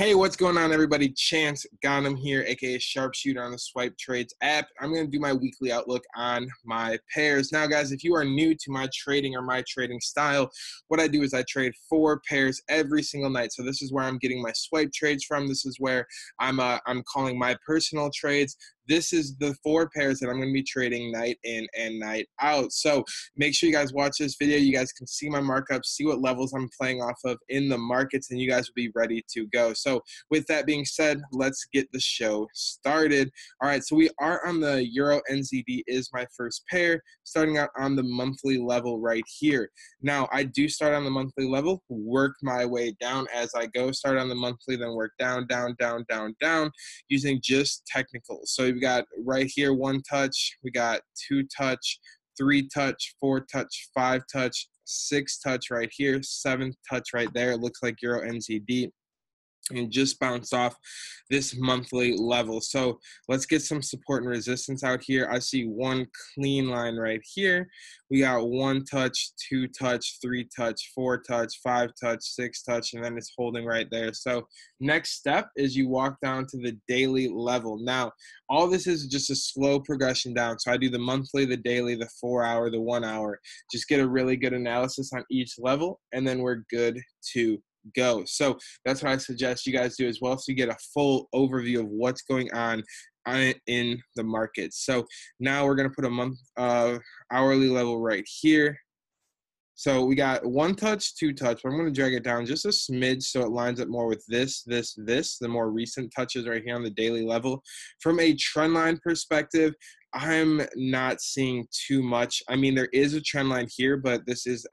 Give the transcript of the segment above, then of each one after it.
Hey, what's going on, everybody? Chance got him here, aka Sharpshooter on the Swipe Trades app. I'm going to do my weekly outlook on my pairs. Now, guys, if you are new to my trading or my trading style, what I do is I trade 4 pairs every single night. So this is where I'm getting my swipe trades from. This is where I'm calling my personal trades. This is the 4 pairs that I'm going to be trading night in and night out. So make sure you guys watch this video. You guys can see my markups, see what levels I'm playing off of in the markets, and you guys will be ready to go. So with that being said, let's get the show started. All right, so we are on the Euro NZD is my first pair, starting out on the monthly level right here. Now, I do start on the monthly level, work my way down as I go, start on the monthly, then work down, down, down, down, down, using just technicals. So we've got right here 1 touch, we got 2 touch, 3 touch, 4 touch, 5 touch, 6 touch right here, 7 touch right there. It looks like Euro NZD. And just bounced off this monthly level. So let's get some support and resistance out here. I see 1 clean line right here. We got 1 touch, 2 touch, 3 touch, 4 touch, 5 touch, 6 touch, and then it's holding right there. So next step is you walk down to the daily level. Now, all this is just a slow progression down. So I do the monthly, the daily, the 4-hour, the 1-hour. Just get a really good analysis on each level, and then we're good to go. So that's what I suggest you guys do as well, so you get a full overview of what's going on in the market. So now we're going to put a month hourly level right here. So we got 1 touch, 2 touch, but I'm going to drag it down just a smidge so it lines up more with this, the more recent touches right here on the daily level. From a trend line perspective, I'm not seeing too much. I mean, there is a trend line here, but this is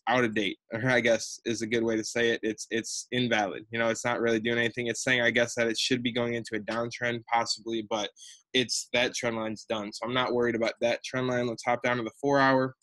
out of date, or I guess is a good way to say it. It's invalid. You know, it's not really doing anything. It's saying, I guess, that it should be going into a downtrend possibly, but that trend line's done. So I'm not worried about that trend line. Let's hop down to the 4-hour.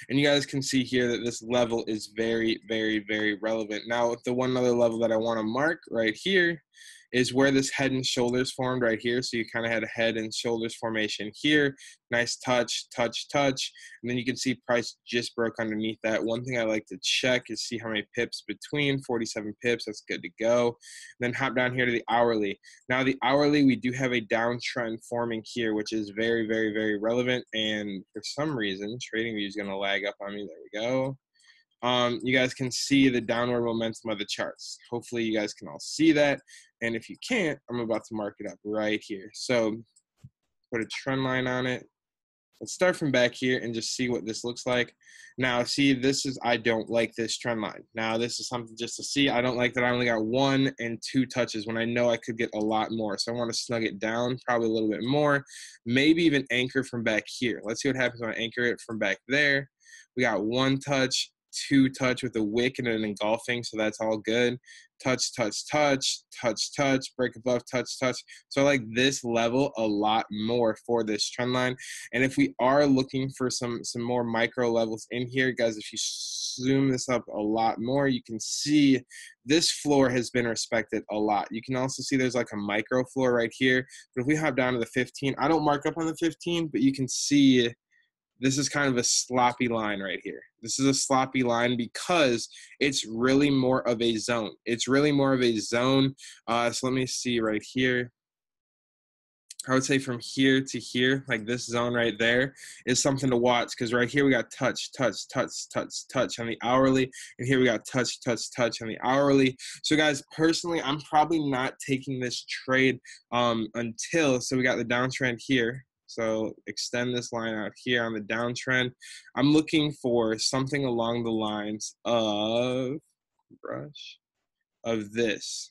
And you guys can see here that this level is very, very, very relevant. Now, the one other level that I want to mark right here is where this head and shoulders formed right here. So you kind of had a head and shoulders formation here. Nice touch, touch, touch. And then you can see price just broke underneath that. One thing I like to check is see how many pips between, 47 pips. That's good to go. And then hop down here to the hourly. Now the hourly, we do have a downtrend forming here, which is very, very, very relevant. And for some reason, Tradingview is going to lag up on me. There we go. You guys can see the downward momentum of the charts. Hopefully you guys can all see that. And if you can't, I'm about to mark it up right here. So put a trend line on it. Let's start from back here and just see what this looks like. Now, see, I don't like this trend line. Now, this is something just to see. I don't like that I only got 1 and 2 touches when I know I could get a lot more. So I want to snug it down probably a little bit more, maybe even anchor from back here. Let's see what happens when I anchor it from back there. We got 1 touch, 2 touch with a wick and an engulfing, so that's all good. Touch, touch, touch, touch, touch, break above, touch, touch. So I like this level a lot more for this trend line. And if we are looking for some more micro levels in here, guys, if you zoom this up a lot more, you can see this floor has been respected a lot. You can also see there's like a micro floor right here. But if we hop down to the 15, I don't mark up on the 15, but you can see this is kind of a sloppy line right here. This is a sloppy line because it's really more of a zone. It's really more of a zone. So let me see right here. I would say from here to here, like this zone right there, is something to watch, because right here we got touch, touch, touch, touch, touch on the hourly, and here we got touch, touch, touch on the hourly. So guys, personally, I'm probably not taking this trade until, so we got the downtrend here. So extend this line out here on the downtrend. I'm looking for something along the lines of this.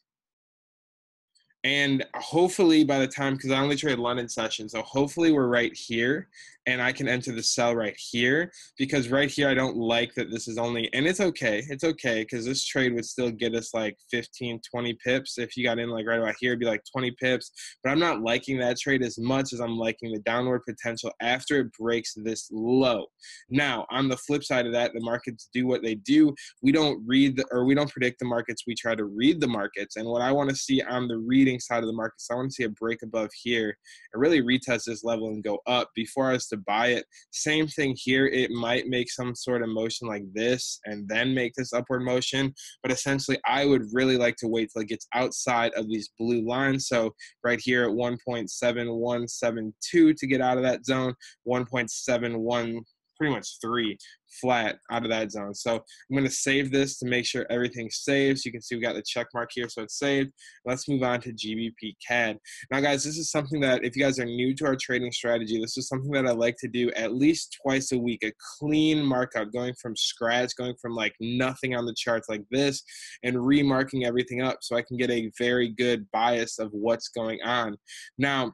And hopefully by the time, because I only trade London session, so hopefully we're right here and I can enter the sell right here, because right here I don't like that this is only, and it's okay, because this trade would still get us like 15, 20 pips. If you got in like right about here, it'd be like 20 pips, but I'm not liking that trade as much as I'm liking the downward potential after it breaks this low. Now, on the flip side of that, the markets do what they do. We don't predict the markets, we try to read the markets, and what I want to see on the reading trading side of the market. So I want to see a break above here and really retest this level and go up before I was to buy it. Same thing here. It might make some sort of motion like this and then make this upward motion. But essentially, I would really like to wait till it gets outside of these blue lines. So right here at 1.7172 to get out of that zone, 1.71, pretty much 3 flat out of that zone. So I'm going to save this to make sure everything's saved. So you can see we got the check mark here, so it's saved. Let's move on to GBP CAD. Now, guys, this is something that if you guys are new to our trading strategy, this is something that I like to do at least twice a week, a clean markup, going from scratch, going from like nothing on the charts like this and remarking everything up so I can get a very good bias of what's going on. Now,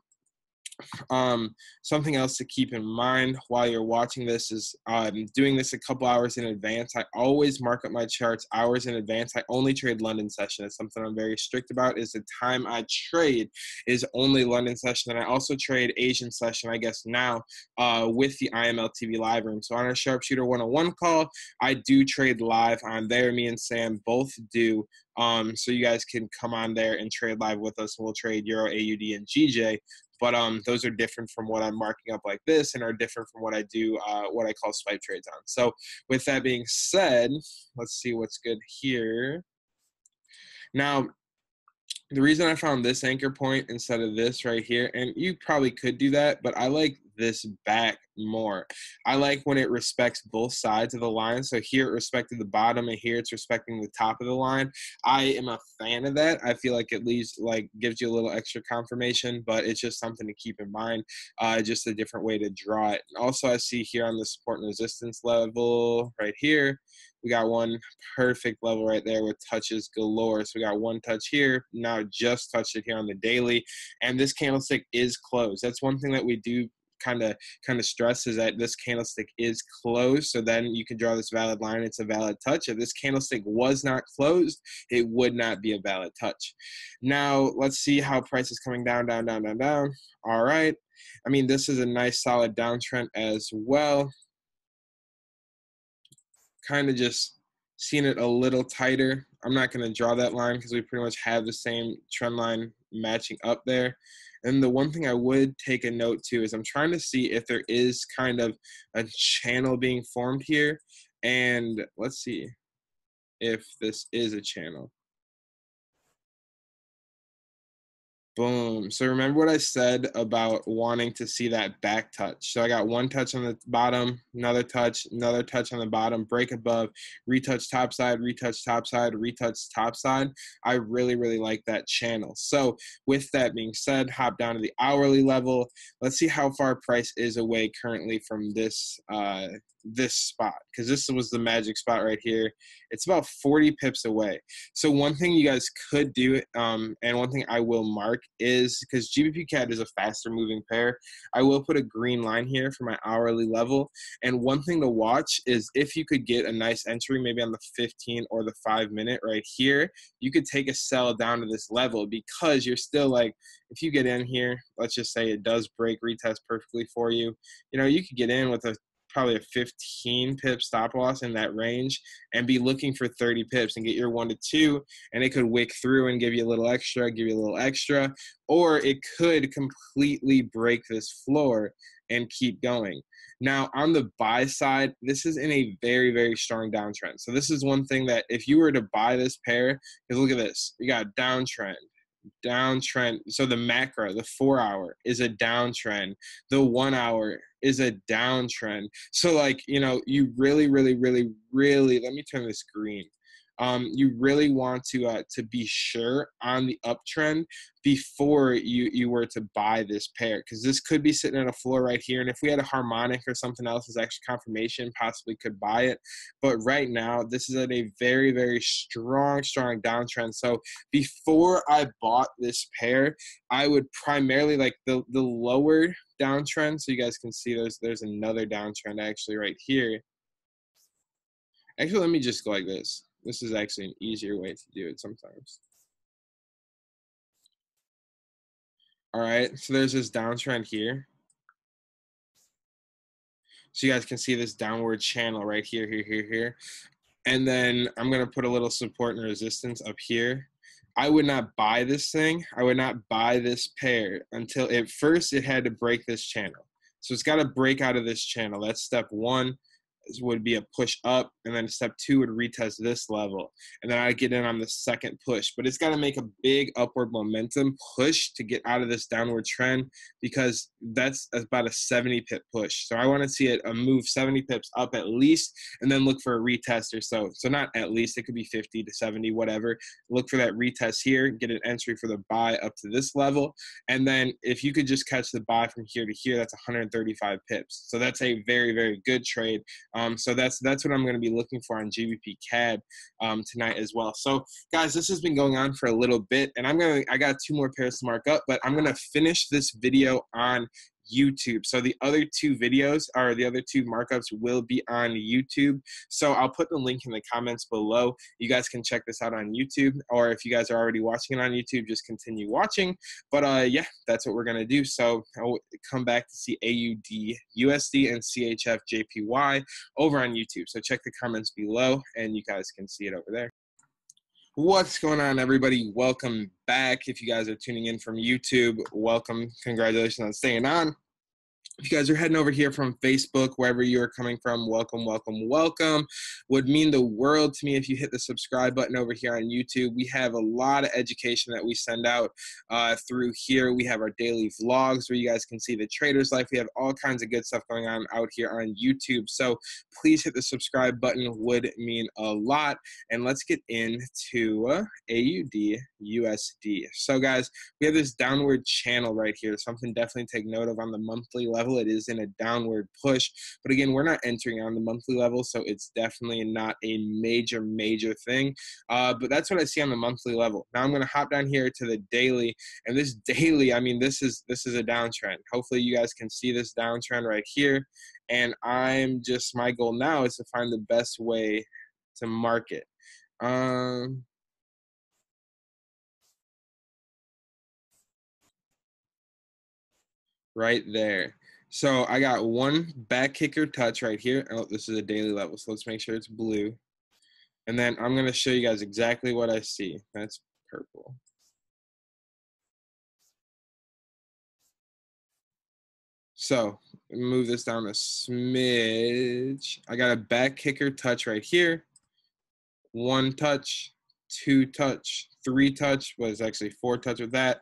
something else to keep in mind while you're watching this is doing this a couple hours in advance. I always mark up my charts hours in advance. I only trade London session. It's something I'm very strict about, is the time I trade is only London session. And I also trade Asian session, I guess now, with the IMLtv live room. So on our Sharpshooter 101 call, I do trade live on there. Me and Sam both do. So you guys can come on there and trade live with us, and we'll trade Euro, AUD, and GJ. But those are different from what I'm marking up like this, and are different from what I do, what I call swipe trades on. So with that being said, let's see what's good here. Now, the reason I found this anchor point instead of this right here, and you probably could do that, but I like this back more. I like when it respects both sides of the line. So here it respected the bottom, and here it's respecting the top of the line. I am a fan of that. I feel like it leaves, like, gives you a little extra confirmation, but it's just something to keep in mind. Just a different way to draw it. Also, I see here on the support and resistance level right here, we got one perfect level right there with touches galore. So we got one touch here. Now just touched it here on the daily. And this candlestick is closed. That's one thing that we do kind of stress, is that this candlestick is closed. So then you can draw this valid line. It's a valid touch. If this candlestick was not closed, it would not be a valid touch. Now let's see how price is coming down, down, down, down, down. All right. I mean, this is a nice solid downtrend as well. Kind of just seeing it a little tighter. I'm not going to draw that line because we pretty much have the same trend line matching up there. And the one thing I would take a note to is I'm trying to see if there is kind of a channel being formed here. And let's see if this is a channel. Boom. So remember what I said about wanting to see that back touch. So I got one touch on the bottom, another touch on the bottom, break above, retouch top side, retouch top side, retouch top side. I really, really like that channel. So with that being said, hop down to the hourly level. Let's see how far price is away currently from this this spot, because this was the magic spot right here. It's about 40 pips away. So one thing you guys could do, and one thing I will mark, is because GBP CAD is a faster moving pair, I will put a green line here for my hourly level. And one thing to watch is if you could get a nice entry, maybe on the 15 or the 5 minute right here, you could take a sell down to this level, because you're still like, if you get in here, let's just say it does break retest perfectly for you, you know, you could get in with a probably a 15 pip stop loss in that range and be looking for 30 pips and get your 1 to 2, and it could wick through and give you a little extra, or it could completely break this floor and keep going. Now on the buy side, this is in a very, very strong downtrend. So this is one thing that if you were to buy this pair, because look at this, we got downtrend. So the macro, the 4 hour is a downtrend. The 1 hour is a downtrend. So like, you know, you really, really, really, really, let me turn this green. You really want to be sure on the uptrend before you were to buy this pair, because this could be sitting at a floor right here. And if we had a Harmonic or something else as extra confirmation, possibly could buy it. But right now, this is at a very, very strong downtrend. So before I bought this pair, I would primarily like the lower downtrend. So you guys can see there's another downtrend actually right here. Actually, let me just go like this. This is actually an easier way to do it sometimes. All right, so there's this downtrend here. So you guys can see this downward channel right here. And then I'm going to put a little support and resistance up here. I would not buy this thing. I would not buy this pair until it had to break this channel. So it's got to break out of this channel. That's step one. Would be a push up, and then step two would retest this level, and then I'd get in on the second push. But it's got to make a big upward momentum push to get out of this downward trend, because that's about a 70 pip push. So I want to see it move 70 pips up at least, and then look for a retest or so. So not at least, it could be 50 to 70, whatever. Look for that retest here, get an entry for the buy up to this level, and then if you could just catch the buy from here to here, that's 135 pips. So that's a very, very good trade. So that's what I'm going to be looking for on GBP CAD tonight as well. So guys, this has been going on for a little bit, and I got 2 more pairs to mark up, but I'm going to finish this video on YouTube. So the other 2 videos, or the other 2 markups, will be on YouTube. So I'll put the link in the comments below. You guys can check this out on YouTube, or if you guys are already watching it on YouTube, just continue watching. But yeah, that's what we're gonna do. So I'll come back to see AUD USD and CHF JPY over on YouTube. So check the comments below, and you guys can see it over there. What's going on, everybody? Welcome back. If you guys are tuning in from YouTube, welcome. Congratulations on staying on. If you guys are heading over here from Facebook, wherever you're coming from, welcome, welcome, welcome. Would mean the world to me if you hit the subscribe button over here on YouTube. We have a lot of education that we send out through here. We have our daily vlogs where you guys can see the trader's life. We have all kinds of good stuff going on out here on YouTube. So please hit the subscribe button, would mean a lot. And let's get into AUD USD. So guys, we have this downward channel right here. Something definitely take note of on the monthly level. It is in a downward push, but again, we're not entering on the monthly level, so it's definitely not a major thing. But that's what I see on the monthly level. Now I'm going to hop down here to the daily, and this daily, I mean, this is a downtrend. Hopefully you guys can see this downtrend right here, and my goal now is to find the best way to market. Right there. So I got one back kicker touch right here. Oh, this is a daily level, so let's make sure it's blue. And then I'm going to show you guys exactly what I see. That's purple. So move this down a smidge. I got a back kicker touch right here. 1 touch, 2 touch, 3 touch, was actually 4 touch with that,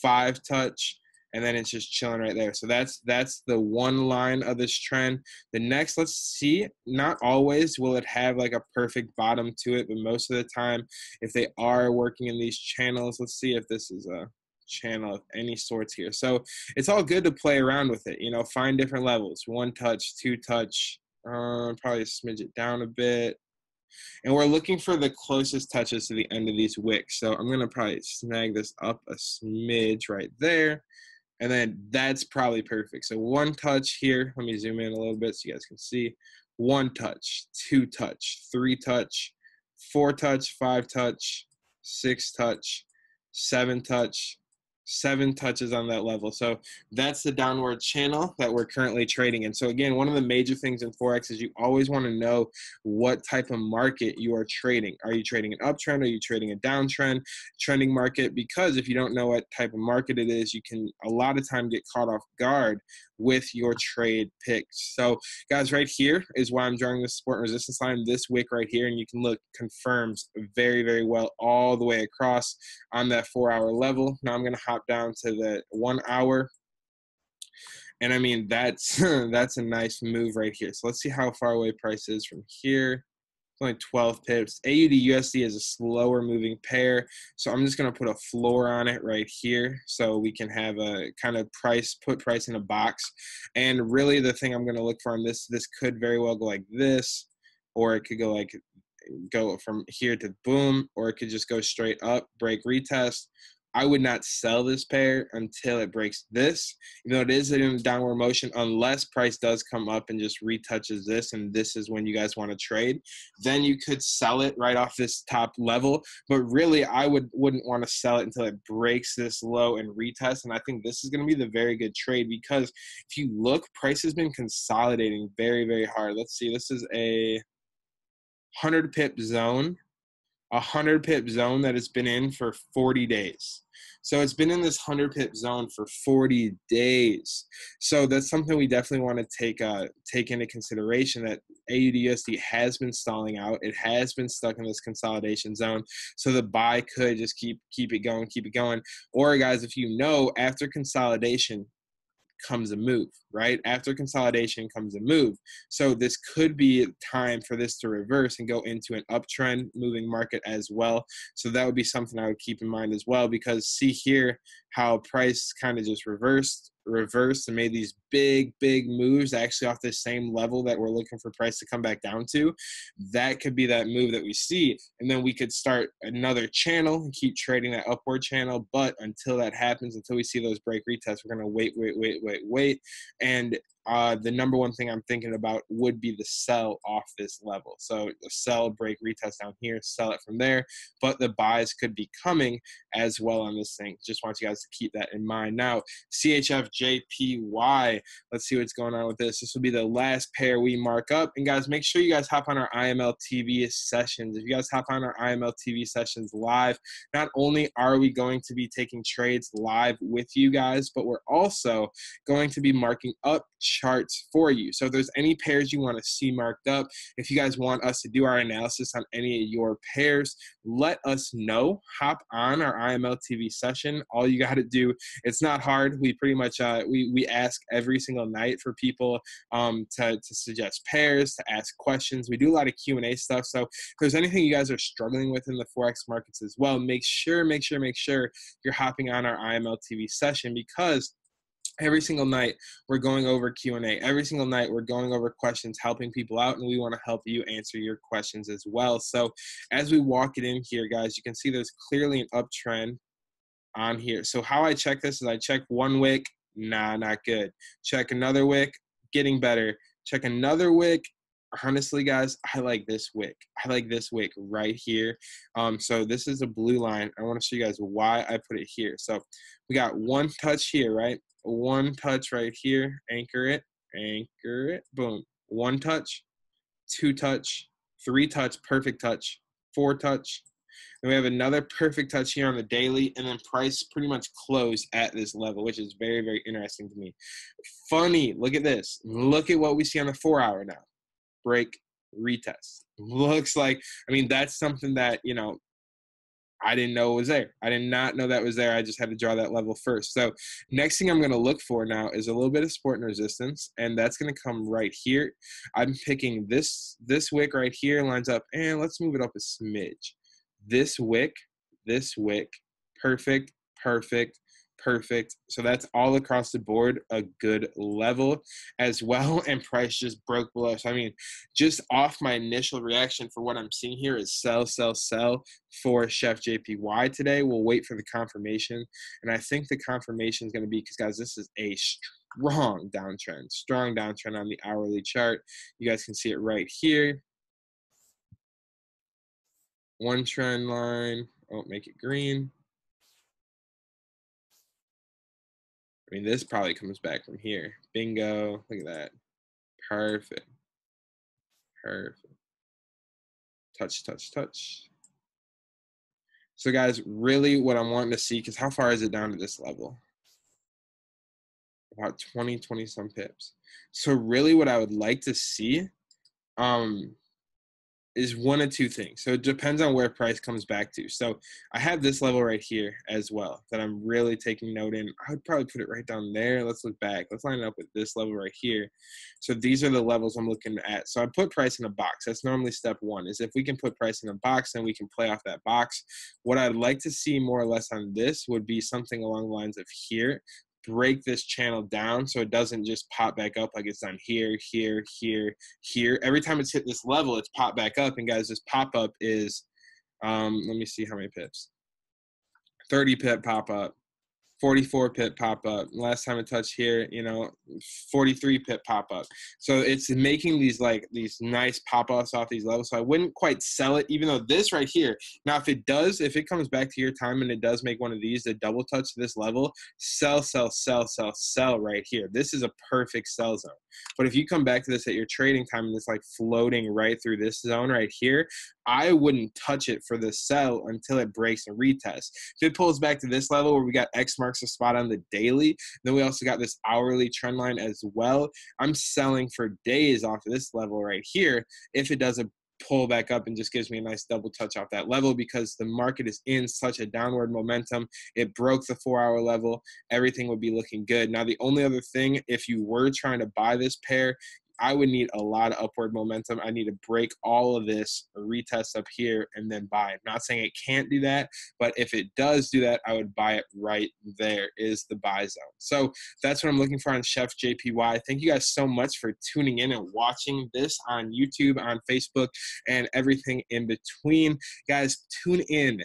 5 touch, and then it's just chilling right there. So that's the one line of this trend. The next, let's see, not always will it have like a perfect bottom to it, but most of the time, if they are working in these channels, let's see if this is a channel of any sorts here. So it's all good to play around with it, you know, find different levels, 1 touch, 2 touch, probably smidge it down a bit. And we're looking for the closest touches to the end of these wicks. So I'm going to probably snag this up a smidge right there. And then that's probably perfect. So 1 touch here. Let me zoom in a little bit so you guys can see. 1 touch, 2 touch, 3 touch, 4 touch, 5 touch, 6 touch, 7 touch, 7 touches on that level. So that's the downward channel that we're currently trading in. So again, one of the major things in Forex is you always want to know what type of market you are trading. Are you trading an uptrend? Are you trading a downtrend, trending market? Because if you don't know what type of market it is, you can a lot of time get caught off guard with your trade picks. So guys, right here is why I'm drawing this support and resistance line, this wick right here, and you can look, confirms very, very well all the way across on that 4-hour level. Now I'm going to hop down to the 1 hour, and I mean that's that's a nice move right here. So let's see how far away price is from here. It's only 12 pips. AUD USD is a slower moving pair, so I'm just going to put a floor on it right here so we can have a kind of put price in a box. And really the thing I'm going to look for on this could very well go like this, or it could go from here to boom, or it could just go straight up, break, retest. I would not sell this pair until it breaks this, even though it is in a downward motion, unless price does come up and just retouches this, and this is when you guys want to trade. Then you could sell it right off this top level, but really I wouldn't want to sell it until it breaks this low and retest. And I think this is going to be the very good trade, because if you look, price has been consolidating very, very hard. Let's see, this is a 100 pip zone. 100 pip zone that it's been in for 40 days. So it's been in this 100 pip zone for 40 days. So that's something we definitely want to take into consideration, that AUDUSD has been stalling out. It has been stuck in this consolidation zone. So the buy could just keep it going. Or guys, if you know, after consolidation comes a move, right? After consolidation comes a move. So this could be time for this to reverse and go into an uptrend moving market as well. So that would be something I would keep in mind as well, because see here how price kind of just reversed and made these big moves actually off this same level that we're looking for price to come back down to. That could be that move that we see, and then we could start another channel and keep trading that upward channel. But until that happens, until we see those break retests, we're going to wait. And the number one thing I'm thinking about would be the sell off this level. So the sell, break, retest down here, sell it from there. But the buys could be coming as well on this thing. Just want you guys to keep that in mind. Now, CHFJPY, let's see what's going on with this. This will be the last pair we mark up. And guys, make sure you guys hop on our IMLtv sessions. If you guys hop on our IMLtv sessions live, not only are we going to be taking trades live with you guys, but we're also going to be marking up charts for you. So if there's any pairs you want to see marked up, if you guys want us to do our analysis on any of your pairs, let us know. Hop on our IMLtv session. All you got to do, it's not hard. We pretty much we ask every single night for people to suggest pairs, to ask questions. We do a lot of Q&A stuff. So if there's anything you guys are struggling with in the Forex markets as well, make sure you're hopping on our IMLtv session, because every single night we're going over Q&A. Every single night we're going over questions, helping people out, and we want to help you answer your questions as well. So as we walk it in here, guys, you can see there's clearly an uptrend on here. So how I check this is I check one wick, nah, not good. Check another wick, getting better. Check another wick. Honestly, guys, I like this wick. I like this wick right here. So this is a blue line. I want to show you guys why I put it here. So we got one touch here, right? One touch right here. Anchor it, boom. One touch, two touch, three touch, perfect touch, four touch. And we have another perfect touch here on the daily, and then price pretty much closed at this level, which is very interesting to me. Funny, look at this. Look at what we see on the 4 hour now. Break, retest. Looks like, I mean, that's something that, you know, I didn't know was there. I did not know that was there. I just had to draw that level first. So next thing I'm going to look for now is a little bit of support and resistance, and that's going to come right here. I'm picking this wick right here, lines up, and let's move it up a smidge. This wick, perfect. So that's all across the board a good level as well, and price just broke below. So I mean, just off my initial reaction for what I'm seeing here is sell for Chef JPY today. We'll wait for the confirmation, and I think the confirmation is going to be, because guys, this is a strong downtrend on the hourly chart. You guys can see it right here. One trend line. Oh, make it green. I mean, this probably comes back from here. Bingo. Look at that. Perfect. Touch. So, guys, really what I'm wanting to see, because how far is it down to this level? About 20 some pips. So, really what I would like to see is one of two things. So it depends on where price comes back to. So I have this level right here as well that I'm really taking note in. I would probably put it right down there. Let's look back. Let's line it up with this level right here. So these are the levels I'm looking at. So I put price in a box. That's normally step one, is if we can put price in a box, then we can play off that box. What I'd like to see more or less on this would be something along the lines of here. Break this channel down so it doesn't just pop back up like it's done here. Every time it's hit this level, it's popped back up. And guys, this pop up is let me see how many pips. 30 pip pop up, 44 pip pop up. Last time I touched here, 43 pip pop up. So it's making these nice pop offs off these levels. So I wouldn't quite sell it, even though this right here. Now, if it comes back to your time and it does make one of these, the double touch to this level, sell, sell, sell, sell, sell right here. This is a perfect sell zone. But if you come back to this at your trading time and it's like floating right through this zone right here, I wouldn't touch it for the sell until it breaks and retests. If it pulls back to this level where we got X marks the spot on the daily, then we also got this hourly trend line as well. I'm selling for days off of this level right here if it does a pull back up and just gives me a nice double touch off that level, because the market is in such a downward momentum. It broke the 4-hour level. Everything would be looking good. Now, the only other thing, if you were trying to buy this pair, I would need a lot of upward momentum. I need to break all of this, retest up here, and then buy it. Not saying it can't do that, but if it does do that, I would buy it right there is the buy zone. So that's what I'm looking for on Chef JPY. Thank you guys so much for tuning in and watching this on YouTube, on Facebook, and everything in between. Guys, tune in.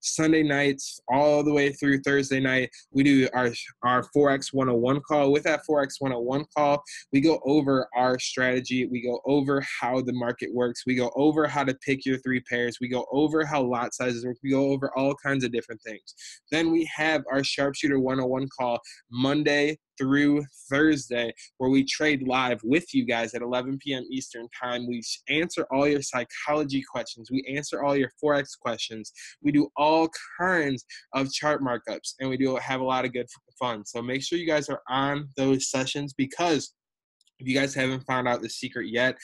Sunday nights all the way through Thursday night, we do our Forex 101 call. With that Forex 101 call, we go over our strategy. We go over how the market works. We go over how to pick your 3 pairs. We go over how lot sizes work. We go over all kinds of different things. Then we have our Sharpshooter 101 call Monday through Thursday, where we trade live with you guys at 11 p.m. Eastern time. We answer all your psychology questions. We answer all your Forex questions. We do all kinds of chart markups, and we do have a lot of good fun. So make sure you guys are on those sessions, because if you guys haven't found out the secret yet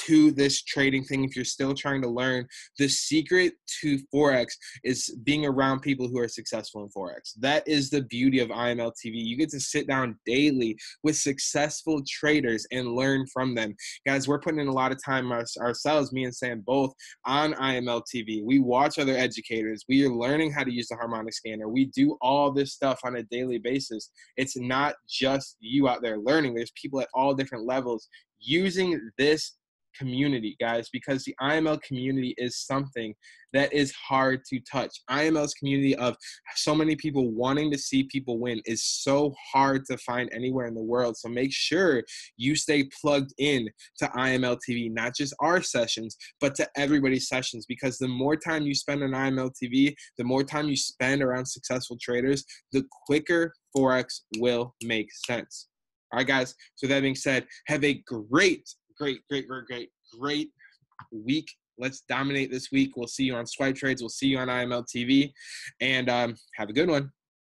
to this trading thing, if you're still trying to learn, the secret to Forex is being around people who are successful in Forex. That is the beauty of IMLtv. You get to sit down daily with successful traders and learn from them. Guys, we're putting in a lot of time ourselves, me and Sam both, on IMLtv. We watch other educators. We are learning how to use the Harmonic scanner. We do all this stuff on a daily basis. It's not just you out there learning. There's people at all different levels using this community, guys, because the IML community is something that is hard to touch. IML's community of so many people wanting to see people win is so hard to find anywhere in the world. So make sure you stay plugged in to IMLtv, not just our sessions, but to everybody's sessions, because the more time you spend on IMLtv, the more time you spend around successful traders, the quicker Forex will make sense. All right, guys. So that being said, have a great week. Let's dominate this week. We'll see you on Swipe Trades. We'll see you on IMLtv. And have a good one.